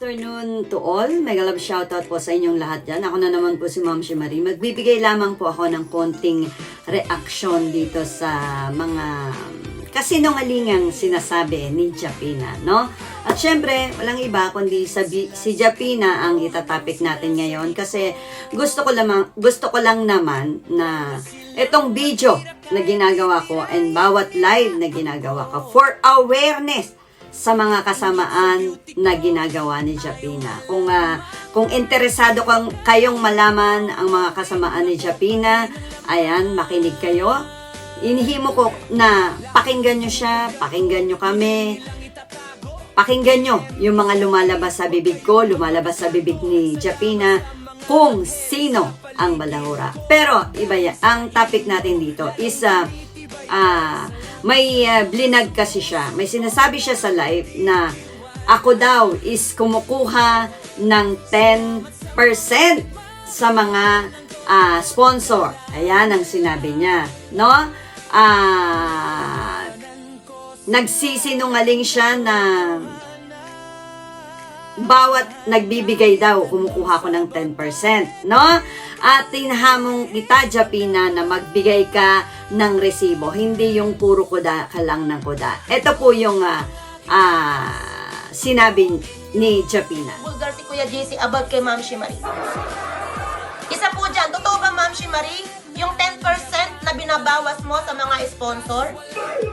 afternoon to all. Mega love shoutout po sa inyong lahat dyan. Ako na naman po si Ma'am Marie. Magbibigay lamang po ako ng konting reaksyon dito sa mga kasinungalingang sinasabi ni Japina, no? At syempre, walang iba kundi si Japina ang itatopic natin ngayon kasi gusto ko lang naman na itong video na ginagawa ko and bawat live na ginagawa ko for awareness sa mga kasamaan na ginagawa ni Japina. Kung interesado kayong malaman ang mga kasamaan ni Japina, ayan, makinig kayo. Inihimo ko na pakinggan nyo siya, pakinggan nyo kami, pakinggan nyo yung mga lumalabas sa bibig ko, lumalabas sa bibig ni Japina, kung sino ang balahura. Pero, iba yan. Ang topic natin dito is may blinag kasi siya. May sinasabi siya sa live na ako daw is kumukuha ng 10% sa mga sponsor. Ayan ang sinabi niya. No? Nagsisinungaling siya na bawat nagbibigay daw, kumukuha ko ng 10%, no? At tinhamong kita, Japina, na magbigay ka ng resibo. Hindi yung puro kuda ka lang ng kuda. Ito po yung sinabi ni Japina. Bulgar si Kuya JC about kay Ma'am Marie. Isa po dyan, totoo ba Ma'am Marie? Yung 10% na binabawas mo sa mga sponsor?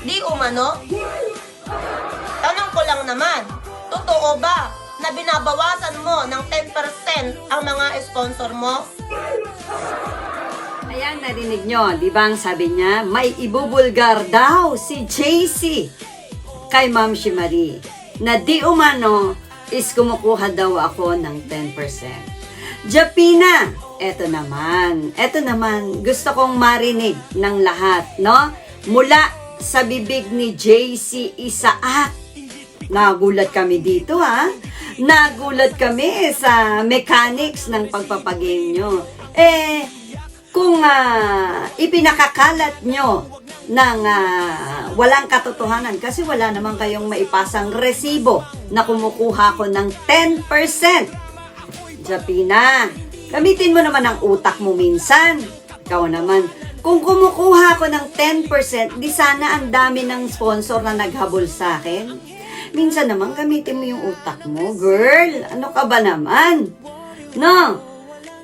Di umano? Tanong ko lang naman, totoo ba na binabawasan mo ng 10% ang mga sponsor mo? Ayan, narinig nyo, di ba ang sabi niya, may ibubulgar daw si JC kay Ma'am Marie na di umano is kumukuha daw ako ng 10%. Japina, eto naman, gusto kong marinig ng lahat, no? Mula sa bibig ni JC Isaac. Nagulat kami dito, ha? Nagulat kami sa mechanics ng pagpapagame nyo. Kung ipinakakalat nyo ng walang katotohanan, kasi wala naman kayong maipasang resibo na kumukuha ko ng 10%. Japina, gamitin mo naman ang utak mo minsan. Ikaw naman, kung kumukuha ko ng 10%, di sana ang dami ng sponsor na naghabol sa akin. Minsan naman, gamitin mo yung utak mo. Girl, ano ka ba naman? No?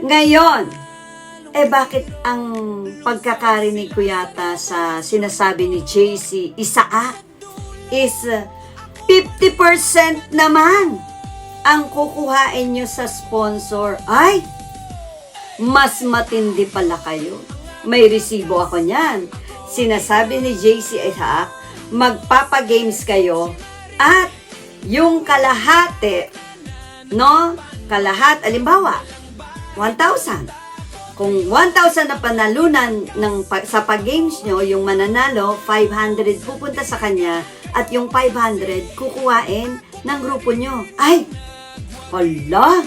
Ngayon, bakit ang pagkakarinig ko yata sa sinasabi ni JC Isaac is 50% naman ang kukuhain nyo sa sponsor? Ay, mas matindi pala kayo. May resibo ako niyan. Sinasabi ni JC Isaac, magpapagames kayo at yung kalahati, no? Alimbawa, 1,000. Kung 1,000 na panalunan sa pag-games nyo, yung mananalo, 500 pupunta sa kanya at yung 500 kukuhain ng grupo nyo. Ay! Hala!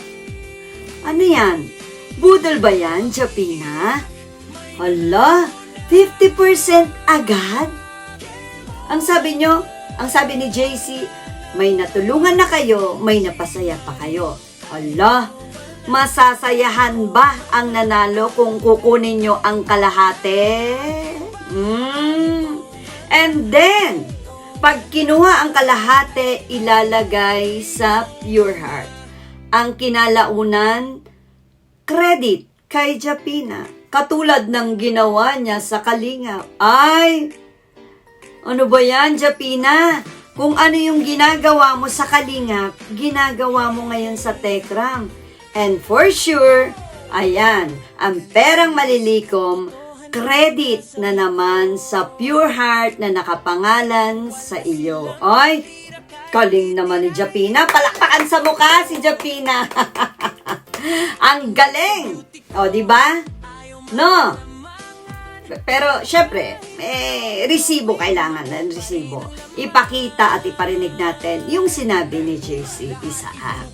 Ano yan? Budol ba yan, Japina? Hala! 50% agad? Ang sabi ni JC, may natulungan na kayo, may napasaya pa kayo. Hala, masasayahan ba ang nanalo kung kukunin nyo ang kalahati? And then, pag kinuha ang kalahati, ilalagay sa Pure Heart. Ang kinalaunan, credit kay Japina. Katulad ng ginawa niya sa Kalingap. Ay! Ano ba yan, Japina? Kung ano yung ginagawa mo sa Kalingap, ginagawa mo ngayon sa Tekram. And for sure, ayan, ang perang malilikom, credit na naman sa Pure Heart na nakapangalan sa iyo. Ay, galing naman ni Japina. Palakpakan sa mukha si Japina. Ang galing. O, di ba? No? Pero, syempre, resibo kailangan ng resibo. Ipakita at iparinig natin yung sinabi ni JC Isaac.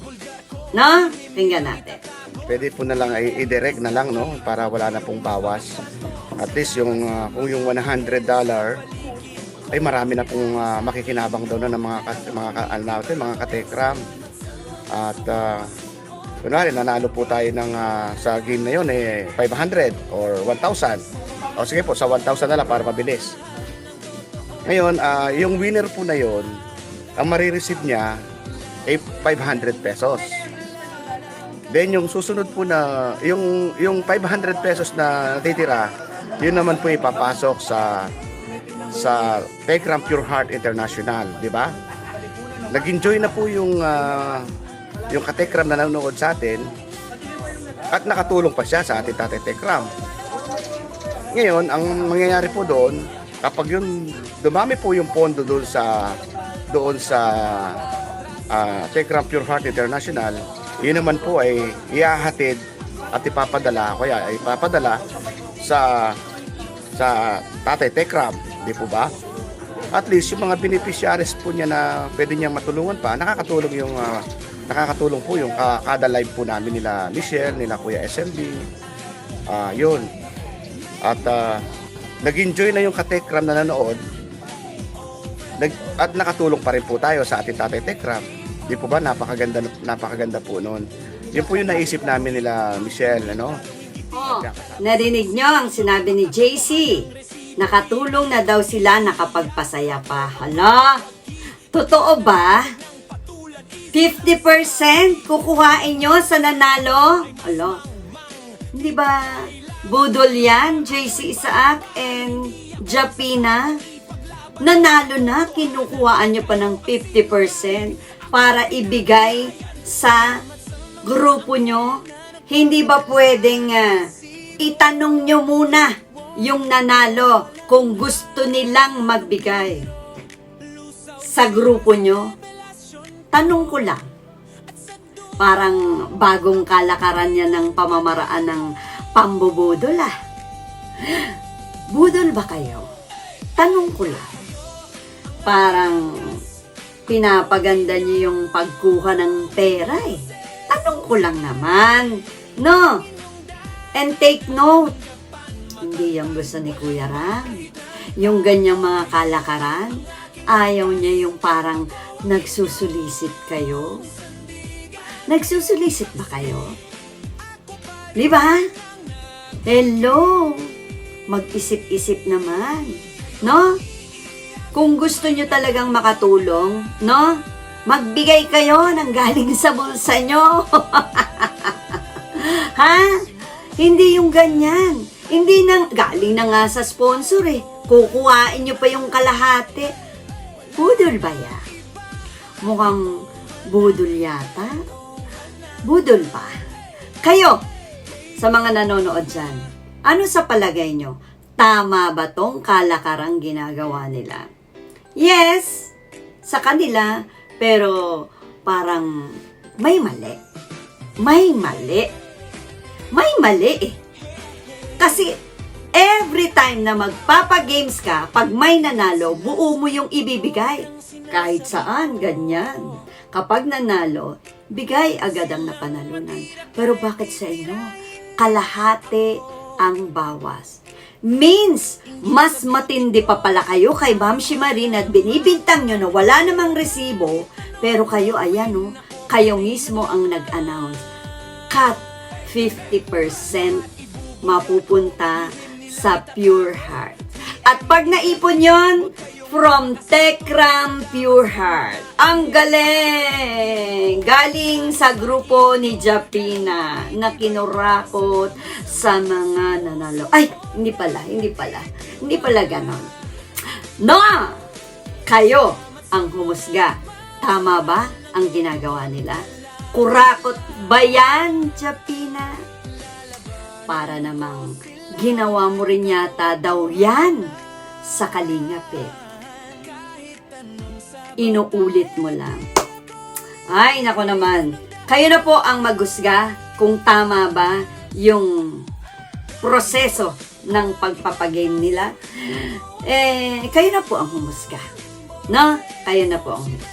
No? Tingnan natin. Pwede po na lang i-direct na lang, no? Para wala na pong bawas. At least yung kung yung $100 ay marami na pong makikinabang daw na ng mga katekram. At kunwari, nanalo po tayo ng sa game na yun 500 or 1,000. O sige po, sa 1,000 na lang para mabilis. Ngayon, yung winner po na yun, ang marireceive niya ay 500 pesos. Then yung susunod po na, yung 500 pesos na natitira, yun naman po ipapasok sa Tekram Pure Heart International, di ba? Nag-enjoy na po yung katekram na nanonood sa atin at nakatulong pa siya sa ating Tatay Tekram. Ngayon, ang mangyayari po doon, kapag yun dumami po yung pondo doon sa Tekram Pure Heart International, yun naman po ay ihahatid at ipapadala sa Tatay Tekram, di po ba? At least yung mga beneficiaries po niya na pwede niyang matulungan pa, nakakatulong po yung kada live po namin nila Michelle, nila Kuya SMB. Yun. At nag-enjoy na yung katekram na nanood. At nakatulong pa rin po tayo sa ating Tatay Tekram. Di po ba? Napakaganda po noon. Yun po yung naisip namin nila Michelle, ano? Oh, narinig nyo ang sinabi ni JC. Nakatulong na daw sila, nakapagpasaya pa. Hala? Totoo ba? 50% kukuhain nyo sa nanalo? Hala? Hindi ba budol yan, JC Isaac and Japina? Nanalo na, kinukuhaan nyo pa ng 50% para ibigay sa grupo nyo. Hindi ba pwedeng itanong nyo muna yung nanalo kung gusto nilang magbigay sa grupo nyo? Tanong ko lang. Parang bagong kalakaran niya ng pamamaraan ng pambubudol ah. Budol ba kayo? Tanong ko lang. Parang pinapaganda niyo yung pagkuha ng pera eh. Tanong ko lang naman. No? And take note. Hindi yung gusto ni Kuya Ram. Yung ganyang mga kalakaran, ayaw niya yung parang nagsusulisit kayo. Nagsusulisit ba kayo? Di ba? Hello! Mag-isip-isip naman. No? Kung gusto nyo talagang makatulong, no? Magbigay kayo ng galing sa bulsa nyo. Ha? Hindi yung ganyan. Hindi nang galing na nga sa sponsor eh. Kukuhain nyo pa yung kalahati. Budol ba ya? Mukhang budol yata. Budol pa. Kayo, sa mga nanonood dyan, ano sa palagay nyo? Tama ba tong kalakarang ginagawa nila? Yes, sa kanila, pero parang may mali. May mali. May mali eh. Kasi every time na magpapagames ka, pag may nanalo, buo mo yung ibibigay. Kahit saan, ganyan. Kapag nanalo, bigay agad ang napanalunan. Pero bakit sa inyo? Kalahati ang bawas. Means, mas matindi pa pala kayo kay Ma'am Shimarin at binibintang nyo na wala namang resibo, pero kayo, ayan o, kayo mismo ang nag-announce. Cut 50% mapupunta sa Pure Heart. At pag naipon yon from Tekram Pure Heart. Ang galing! Galing sa grupo ni Japina na kinurakot sa mga nanalo. Ay, hindi pala ganon. No! Kayo ang humusga. Tama ba ang ginagawa nila? Kurakot ba yan, Japina? Para namang ginawa mo rin yata daw yan sa Kalingap eh. Inuulit mo lang. Ay, nako naman. Kayo na po ang maghusga kung tama ba yung proseso ng pagpapagame nila. Kayo na po ang humusga. No? Kayo na po ang humusga.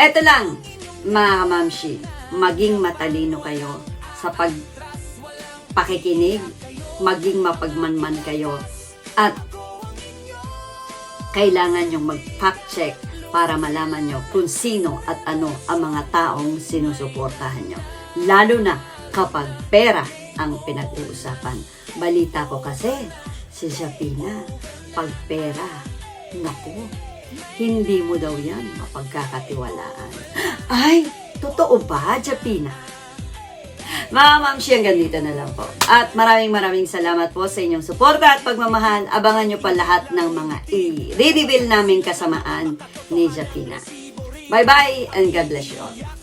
Eto lang, mga kamamshi, maging matalino kayo sa pakikinig, maging mapagmanman kayo, at kailangan yung mag-fact check para malaman nyo kung sino at ano ang mga taong sinusuportahan nyo. Lalo na kapag pera ang pinag-uusapan. Balita ko kasi, si Japina, pag pera, naku, hindi mo daw yan mapagkakatiwalaan. Ay, totoo ba, Japina? Mga mamshi, hanggang dito na lang po. At maraming salamat po sa inyong suporta at pagmamahal. Abangan nyo pa lahat ng mga i-reveal naming kasamaan ni Japina. Bye-bye and God bless you all.